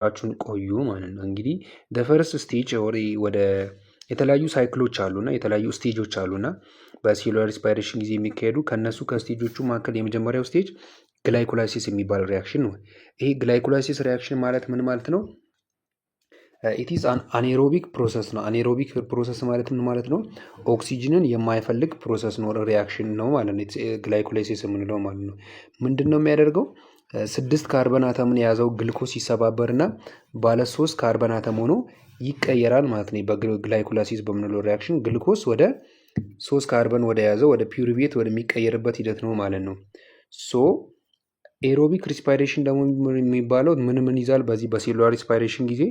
አብራችሁን ቆዩ ማለት ነው። እንግዲህ ፈርስት ስቴጅ ወደ የተለያዩ ሳይክሎች አሉና የተለያዩ ስቴጆች አሉና በሴሉላር ሪስፓይሬሽን ጊዜ የሚካሄዱ ከነሱ ከስቴጆቹ መካከል የመጀመሪያው ስቴጅ ግላይኮላይሲስ የሚባል ሪያክሽን ነው። ይሄ ግላይኮላይሲስ ሪያክሽን ማለት ምን ማለት ነው? ኢትስ አኔሮቢክ ፕሮሰስ ነው። አኔሮቢክ ፕሮሰስ ማለት ምን ማለት ነው? ኦክሲጅንን የማይፈልግ ፕሮሰስ ነው፣ ሪያክሽን ነው ማለት ነው። ግላይኮላይሲስ የምንለው ማለት ነው። ምንድን ነው የሚያደርገው? 6 ካርበን አተምን የያዘው ግልኮስ ይሰባበርና ባለ 3 ካርበን አተም ሆኖ ይቀየራል ማለት ነው። በግላይኮላይሲስ በምንለው ሪያክሽን ግልኮስ ወደ 3 ካርበን ወደ ያዘው ወደ ፒሩቬት ወደሚቀየርበት ሂደት ነው ማለት ነው። ሶ ኤሮቢክ ሪስፓይሬሽን ደግሞ የሚባለው ምን ይዛል? በዚህ በሴሉላር ሪስፓይሬሽን ጊዜ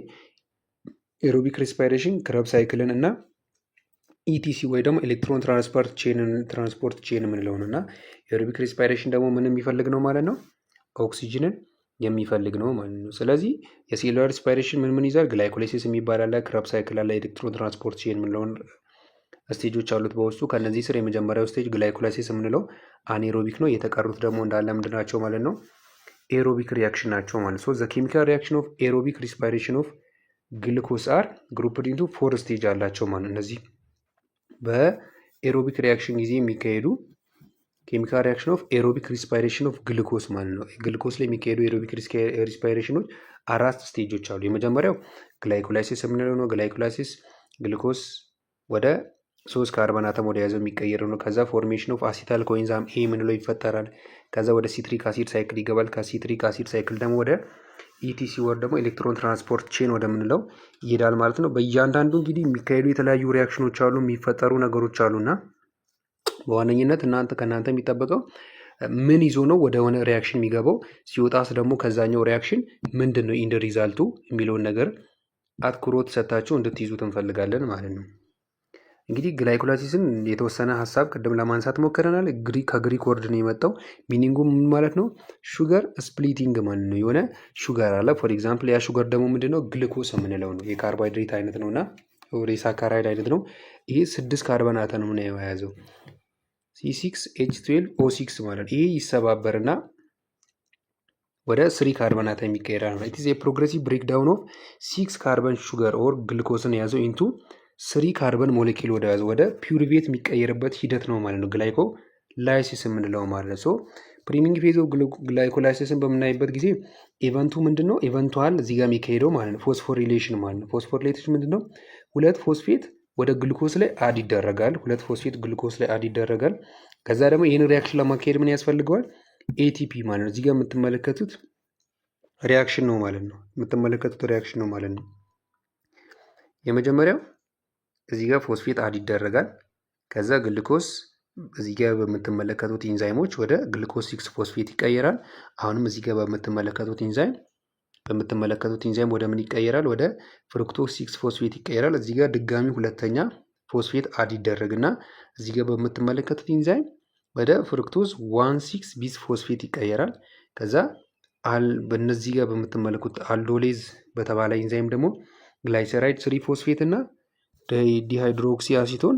ኤሮቢክ ሪስፓይሬሽን ክረብ ሳይክልን እና ኢቲሲ ወይ ደግሞ ኤሌክትሮን ትራንስፖርት ቼን የምንለው ነው። እና ኤሮቢክ ሪስፓይሬሽን ደግሞ ምን የሚፈልግ ነው ማለት ነው? ኦክሲጅንን የሚፈልግ ነው ማለት ነው። ስለዚህ የሴሉላር ሪስፓይሬሽን ምን ይዛል? ግላይኮላይሲስ የሚባል አለ፣ ክረብ ሳይክል አለ፣ ኤሌክትሮን ትራንስፖርት ቼን የምንለውን ስቴጆች አሉት በውስጡ። ከነዚህ ስር የመጀመሪያው ስቴጅ ግላይኮላይሲስ የምንለው አኔሮቢክ ነው። የተቀሩት ደግሞ እንዳለ ምንድን ናቸው ማለት ነው? ኤሮቢክ ሪያክሽን ናቸው ማለት ነው። ዘ ኬሚካል ሪያክሽን ኦፍ ኤሮቢክ ሪስፓይሬሽን ኦፍ ግልኮስ አር ግሩፕድ ኢንቱ 4 ስቴጅ አላቸው ማለት ነው። እነዚህ በኤሮቢክ ሪያክሽን ጊዜ የሚካሄዱ ኬሚካል ሪያክሽን ኦፍ ኤሮቢክ ሪስፓይሬሽን ኦፍ ግልኮስ ማለት ነው። ግልኮስ ላይ የሚካሄዱ ኤሮቢክ ሪስፓይሬሽኖች 4 ስቴጆች አሉ። የመጀመሪያው ግላይኮላይሲስ የምንለው ነው። ግላይኮላይሲስ ግልኮስ ወደ 3 ካርበን አተም ወደ ያዘው የሚቀየር ነው። ከዛ ፎርሜሽን ኦፍ አሲታል ኮኤንዛይም ኤ የምንለው ይፈጠራል። ከዛ ወደ ሲትሪክ አሲድ ሳይክል ይገባል። ከሲትሪክ አሲድ ሳይክል ደግሞ ወደ ኢቲሲ ወር ደግሞ ኤሌክትሮን ትራንስፖርት ቼን ወደምንለው ይሄዳል ማለት ነው። በእያንዳንዱ እንግዲህ የሚካሄዱ የተለያዩ ሪያክሽኖች አሉ፣ የሚፈጠሩ ነገሮች አሉና በዋነኝነት ከእናንተ የሚጠበቀው ምን ይዞ ነው ወደ ሆነ ሪያክሽን የሚገባው፣ ሲወጣስ ደግሞ ከዛኛው ሪያክሽን ምንድን ነው ኢንድ ሪዛልቱ የሚለውን ነገር አትኩሮት ሰጥታችሁ እንድትይዙት እንፈልጋለን ማለት ነው። እንግዲህ ግላይኮላይሲስን የተወሰነ ሀሳብ ቅድም ለማንሳት ሞክረናል። ከግሪክ ወርድ ነው የመጣው። ሚኒንጉ ምን ማለት ነው? ሹገር ስፕሊቲንግ ማለት ነው። የሆነ ሹገር አለ። ፎር ኤግዛምፕል ያ ሹገር ደግሞ ምንድነው? ግልኮስ የምንለው ነው። የካርቦሃይድሬት አይነት ነው እና የሳካራይድ አይነት ነው። ይሄ 6 ካርበን አተም ነው የያዘው C6H12O6 ማለት ይሄ ይሰባበርና ወደ 3 ካርበን አተም ይቀየራል ማለት ኢት ኢዝ ኤ ፕሮግሬሲቭ ብሬክዳውን ኦፍ 6 ካርበን ሹገር ኦር ግልኮስን የያዘው ኢንቱ 3 ካርበን ሞሌኪል ወደ ያዘው ወደ ፒሩቬት የሚቀየርበት ሂደት ነው ማለት ነው። ግላይኮላይሲስ የምንለው ማለት ነው። ሶ ፕሪሚንግ ፌዝ ኦፍ ግላይኮላይሲስን በምናይበት ጊዜ ኢቨንቱ ምንድነው? ኢቨንቱዋል እዚህ ጋር የሚካሄደው ማለት ነው ፎስፎሪሌሽን ማለት ነው። ፎስፎሪሌሽን ምንድነው? 2 ፎስፌት ወደ ግሉኮስ ላይ አድ ይደረጋል። 2 ፎስፌት ግሉኮስ ላይ አድ ይደረጋል። ከዛ ደግሞ ይህን ሪያክሽን ለማካሄድ ምን ያስፈልገዋል? ኤቲፒ ማለት ነው። እዚህ ጋር የምትመለከቱት ሪያክሽን ነው ማለት ነው። ሪያክሽን ነው ማለት ነው። የመጀመሪያው እዚህ ጋር ፎስፌት አድ ይደረጋል። ከዛ ግሉኮስ እዚህ ጋር በምትመለከቱት ኢንዛይሞች ወደ ግሉኮስ 6 ፎስፌት ይቀየራል። አሁንም እዚህ ጋር በምትመለከቱት ኢንዛይም ወደ ምን ይቀየራል? ወደ ፍሩክቶስ 6 ፎስፌት ይቀየራል። እዚህ ጋር ድጋሚ ሁለተኛ ፎስፌት አድ ይደረግና እዚህ ጋር በምትመለከቱት ኢንዛይም ወደ ፍሩክቶስ 1,6 ቢስ ፎስፌት ይቀየራል። ከዛ በእነዚህ ጋር በምትመለከቱት አልዶሌዝ በተባለ ኢንዛይም ደግሞ ግላይሰራይድ 3 ፎስፌት እና ዲሃይድሮክሲ አሲቶን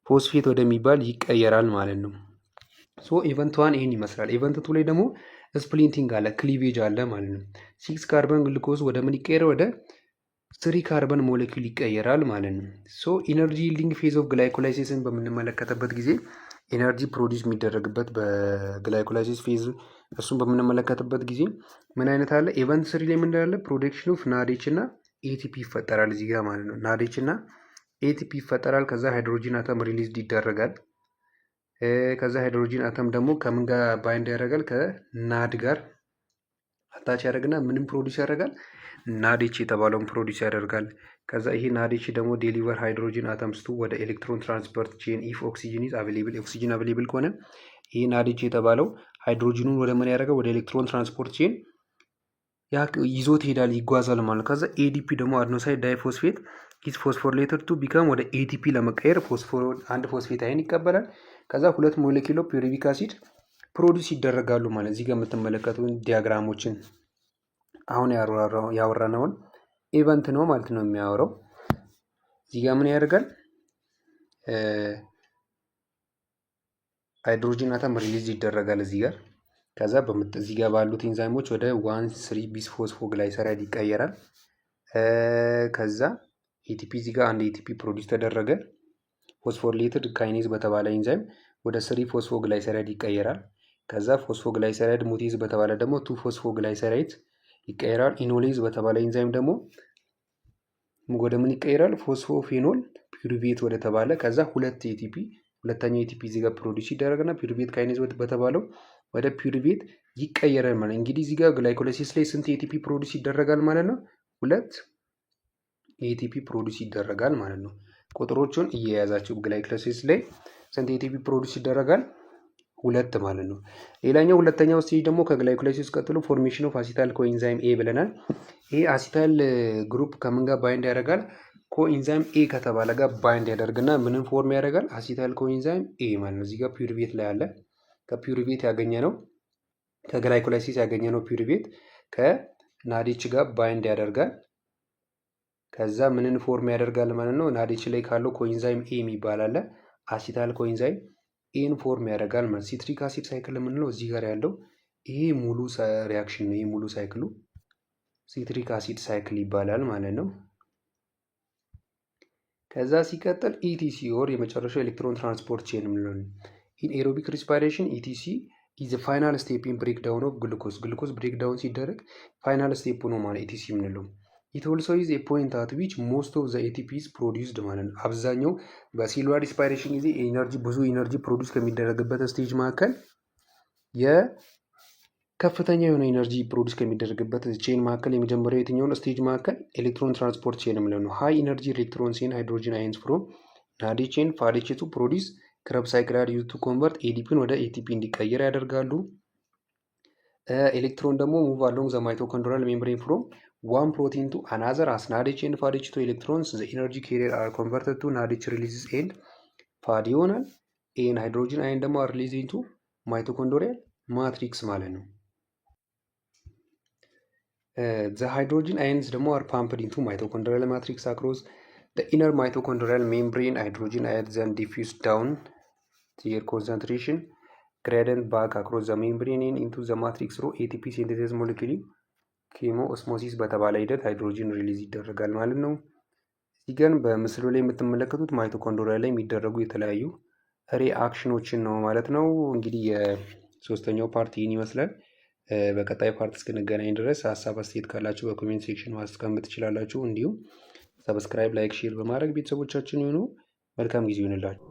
ፎስፌት ወደሚባል ይቀየራል ማለት ነው። ሶ ኢቨንት 1 ይህን ይመስላል። ኢቨንት 2 ላይ ደግሞ ስፕሊንቲንግ አለ፣ ክሊቬጅ አለ ማለት ነው። 6 ካርበን ግሉኮስ ወደ ምን ይቀየራል? ወደ 3 ካርበን ሞሌኪል ይቀየራል ማለት ነው። ሶ ኢነርጂ ይልዲንግ ፌዝ ኦፍ ግላይኮላይሲስን በምንመለከትበት ጊዜ ኤነርጂ ፕሮዲውስ የሚደረግበት በግላይኮላይሲስ ፌዝ እሱን በምንመለከትበት ጊዜ ምን አይነት አለ? ኢቨንት 3 ላይ ምን አለ? ፕሮዳክሽን ኦፍ ናዴች እና ኤቲፒ ይፈጠራል እዚህ ጋር ማለት ነው። ናዴች እና ኤቲፒ ይፈጠራል። ከዛ ሃይድሮጂን አተም ሪሊዝድ ይደረጋል። ከዛ ሃይድሮጂን አተም ደግሞ ከምን ጋር ባይንድ ያደርጋል? ከናድ ጋር አታች ያደርግና ምንም ፕሮዲስ ያደርጋል? ናዴች የተባለውን ፕሮዲስ ያደርጋል። ከዛ ይሄ ናዴች ደግሞ ዴሊቨር ሃይድሮጂን አተምስ ቱ ወደ ኤሌክትሮን ትራንስፖርት ቼን ኢፍ ኦክሲጅን ኢዝ አቬሌብል። ኦክሲጅን አቬሌብል ከሆነ ይሄ ናዴች የተባለው ሃይድሮጂኑን ወደ ምን ያደርጋል? ወደ ኤሌክትሮን ትራንስፖርት ቼን ይዞት ይሄዳል፣ ይጓዛል ማለት ነው። ከዛ ኤዲፒ ደግሞ አድኖሳይድ ዳይፎስፌት ኢዝ ፎስፎሪሌትድ ቱ ቢካም ወደ ኤቲፒ ለመቀየር አንድ ፎስፌት አይን ይቀበላል። ከዛ 2 ሞሌኪሎ ፒሩቪክ አሲድ ፕሮዲስ ይደረጋሉ ማለት እዚህ ጋር የምትመለከቱን ዲያግራሞችን አሁን ያወራነውን ኢቨንት ነው ማለት ነው የሚያወራው። እዚህ ጋር ምን ያደርጋል? ሃይድሮጂን አተም ሪሊዝ ይደረጋል እዚህ ጋር ከዛ እዚህ ጋር ባሉት ኢንዛይሞች ወደ 1,3 ቢስፎስፎግላይሰራይድ ይቀየራል። ከዛ ኤቲፒ እዚህ ጋር አንድ ኤቲፒ ፕሮዲስ ተደረገ። ፎስፎሪሌትድ ካይኔዝ በተባለ ኢንዛይም ወደ 3 ፎስፎግላይሰራይድ ይቀየራል። ከዛ ፎስፎግላይሰራይድ ሙቴዝ በተባለ ደግሞ 2 ፎስፎግላይሰራይድ ይቀየራል። ኢኖሌዝ በተባለ ኢንዛይም ደግሞ ወደ ምን ይቀየራል? ፎስፎፌኖል ፒሩቬት ወደ ተባለ ከዛ ሁለተኛው ኤቲፒ እዚህ ጋር ፕሮዲስ ይደረግና ፒሩቬት ካይኔዝ በተባለው ወደ ፒሩቬት ይቀየራል ማለት። እንግዲህ እዚህ ጋር ግላይኮላይሲስ ላይ ስንት ኤቲፒ ፕሮዲስ ይደረጋል ማለት ነው? 2 ኤቲፒ ፕሮዲስ ይደረጋል ማለት ነው። ቁጥሮቹን እየያዛችሁ ግላይኮላይሲስ ላይ ስንት ኤቲፒ ፕሮዲስ ይደረጋል? 2 ማለት ነው። ሌላኛው ሁለተኛው ስቴጅ ደግሞ ከግላይኮላይሲስ ቀጥሎ ፎርሜሽን ኦፍ አሲታይል ኮኢንዛይም ኤ ብለናል። ይሄ አሲታይል ግሩፕ ከምን ጋር ባይንድ ያደርጋል? ኮኢንዛይም ኤ ከተባለ ጋር ባይንድ ያደርግና ምንም ፎርም ያደርጋል? አሲታይል ኮኢንዛይም ኤ ማለት ነው። እዚህ ጋር ፒሩቬት ላይ አለ። ከፒሩቬት ያገኘ ነው ከግላይኮላይሲስ ያገኘ ነው ፒሩቬት ከናዲች ጋር ባይንድ ያደርጋል። ከዛ ምንን ፎርም ያደርጋል ማለት ነው? ናዲች ላይ ካለው ኮኢንዛይም ኤ የሚባል አለ። አሲታይል ኮኢንዛይም ኤን ፎርም ያደርጋል ማለት። ሲትሪክ አሲድ ሳይክል የምንለው እዚህ ጋር ያለው ይሄ ሙሉ ሪያክሽን ነው። ይሄ ሙሉ ሳይክሉ ሲትሪክ አሲድ ሳይክል ይባላል ማለት ነው። ከዛ ሲቀጥል ኢቲሲ ኦር የመጨረሻው ኤሌክትሮን ትራንስፖርት ቼን የምንለው ኢን ኤሮቢክ ሪስፓይሬሽን ኢቲሲ ኢዝ ፋይናል ስቴፕ ኢን ብሬክ ዳውን ኦፍ ግሉኮዝ። ግሉኮዝ ብሬክ ዳውን ሲደረግ ፋይናል ስቴፕ ነው ማለት ኢቲሲ የምንለው። ኢት ኦልሶ ኢዝ ኤ ፖይንት አት ዊች ሞስት ኦፍ ዘ ኤቲፒ ኢዝ ፕሮዲውስድ ማለት ነው። አብዛኛው በሴሉላር ሪስፓይሬሽን ጊዜ ብዙ ኢነርጂ ፕሮዲውስ ከሚደረግበት ስቴጅ መካከል የከፍተኛ የሆነ ኢነርጂ ፕሮዲውስ ከሚደረግበት ቼን መካከል የመጀመሪያው የትኛውን ስቴጅ መካከል ኤሌክትሮን ትራንስፖርት ቼን የምንለው ነው። ሃይ ኢነርጂ ኤሌክትሮንስ ኤንድ ሃይድሮጅን አየንስ ፍሮም ናዲ ቼን ፋዴች ቱ ፕሮዲውስ ክረብ ሳይክል አር ዩዝድ ቱ ኮንቨርት ኤዲፒን ወደ ኤቲፒ እንዲቀየር ያደርጋሉ። ኤሌክትሮን ደግሞ ሙቭ አሎንግ ዘ ማይቶኮንድሪያል ሜምብሬን ፍሮም ዋን ፕሮቲን ቱ አናዘር አስ ናዲች ኤንድ ፋዲች ቱ ኤሌክትሮንስ ዘ ኢነርጂ ካሪየር አር ኮንቨርትድ ቱ ናዲች ሪሊዝስ ኤንድ ፋድ ይሆናል። ኤን ሃይድሮጅን አየን ደግሞ አር ሪሊዝ ኢንቱ ማይቶኮንድሪያል ማትሪክስ ማለት ነው። ዘ ሃይድሮጅን አየንስ ደግሞ አር ፓምፕድ ኢንቱ ማይቶኮንድሪያል ማትሪክስ አክሮስ ዘ ኢነር ማይቶኮንድሪያል ሜምብሬን። ሃይድሮጅን አየን ዘን ዲፊውዝ ዳውን ዜር ኮንሰንትሬሽን gradient back across the membrane and into the matrix through ATP synthesis molecule ኬሞ ኦስሞሲስ በተባለ ሂደት ሃይድሮጅን ሪሊዝ ይደረጋል ማለት ነው። እዚህ ግን በምስሉ ላይ የምትመለከቱት ማይቶኮንድሪያ ላይ የሚደረጉ የተለያዩ ሪአክሽኖችን ነው ማለት ነው። እንግዲህ የሶስተኛው ፓርት ይህን ይመስላል። በቀጣይ ፓርት እስክንገናኝ ድረስ ሀሳብ አስተያየት ካላችሁ በኮሜንት ሴክሽን ማስቀመጥ ትችላላችሁ። እንዲሁም ሰብስክራይብ፣ ላይክ፣ ሼር በማድረግ ቤተሰቦቻችን ይሁኑ። መልካም ጊዜ ይሁንላችሁ።